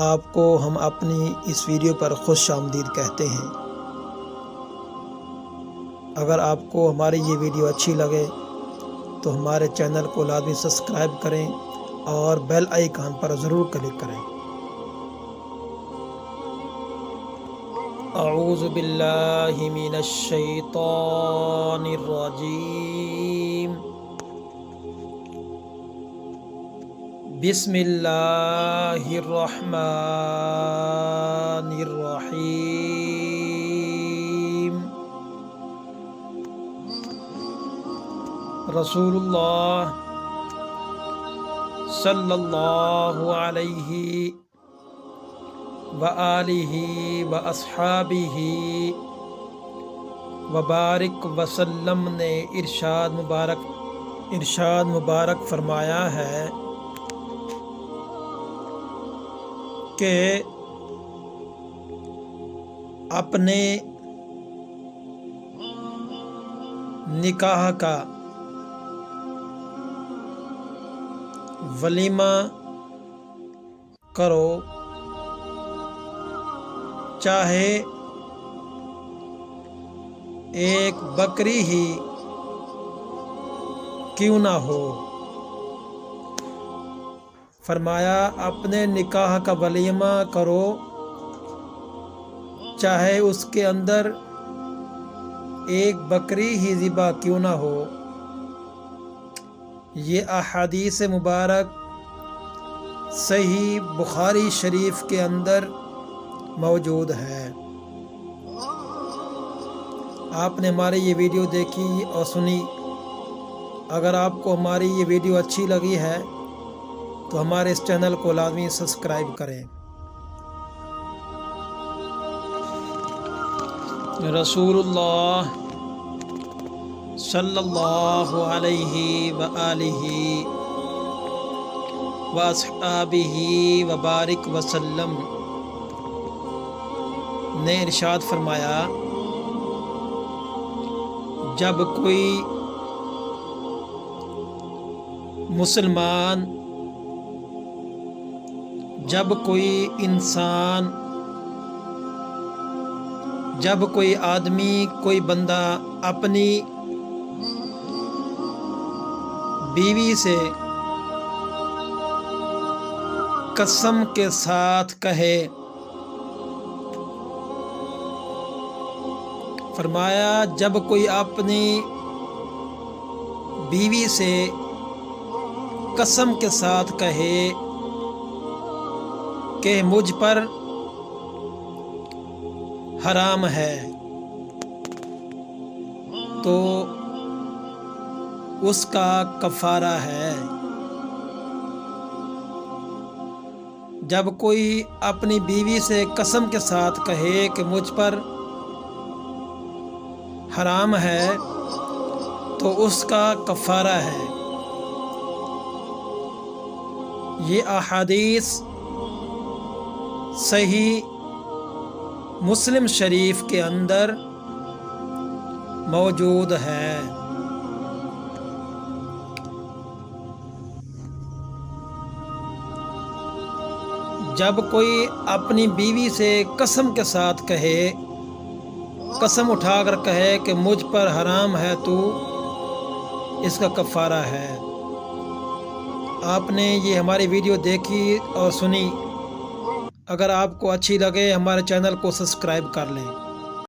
آپ کو ہم اپنی اس ویڈیو پر خوش آمدید کہتے ہیں۔ اگر آپ کو ہماری یہ ویڈیو اچھی لگے تو ہمارے چینل کو لازمی سبسکرائب کریں اور بیل آئیکن پر ضرور کلک کریں۔ اعوذ باللہ من الشیطان الرجیم، بسم اللہ الرحمن الرحیم۔ رسول اللہ صلی اللہ علیہ وآلہ واصحابہ وبارک وسلم نے ارشاد مبارک فرمایا ہے کہ اپنے نکاح کا ولیمہ کرو، چاہے ایک بکری ہی کیوں نہ ہو۔ فرمایا اپنے نکاح کا ولیمہ کرو، چاہے اس کے اندر ایک بکری ہی ذبح کیوں نہ ہو۔ یہ احادیث مبارک صحیح بخاری شریف کے اندر موجود ہے۔ آپ نے ہماری یہ ویڈیو دیکھی اور سنی۔ اگر آپ کو ہماری یہ ویڈیو اچھی لگی ہے تو ہمارے اس چینل کو لازمی سبسکرائب کریں۔ رسول اللہ صلی اللہ علیہ وآلہ واصحابہ وبارک وسلم نے ارشاد فرمایا، جب کوئی مسلمان، جب کوئی انسان، جب کوئی آدمی، کوئی بندہ اپنی بیوی سے قسم کے ساتھ کہے، فرمایا جب کوئی اپنی بیوی سے قسم کے ساتھ کہے کہ مجھ پر حرام ہے، تو اس کا کفارہ ہے۔ جب کوئی اپنی بیوی سے قسم کے ساتھ کہے کہ مجھ پر حرام ہے تو اس کا کفارہ ہے۔ یہ احادیث صحیح مسلم شریف کے اندر موجود ہے۔ جب کوئی اپنی بیوی سے قسم کے ساتھ کہے، قسم اٹھا کر کہے کہ مجھ پر حرام ہے تو اس کا کفارہ ہے۔ آپ نے یہ ہماری ویڈیو دیکھی اور سنی۔ اگر آپ کو اچھی لگے ہمارے چینل کو سبسکرائب کر لیں۔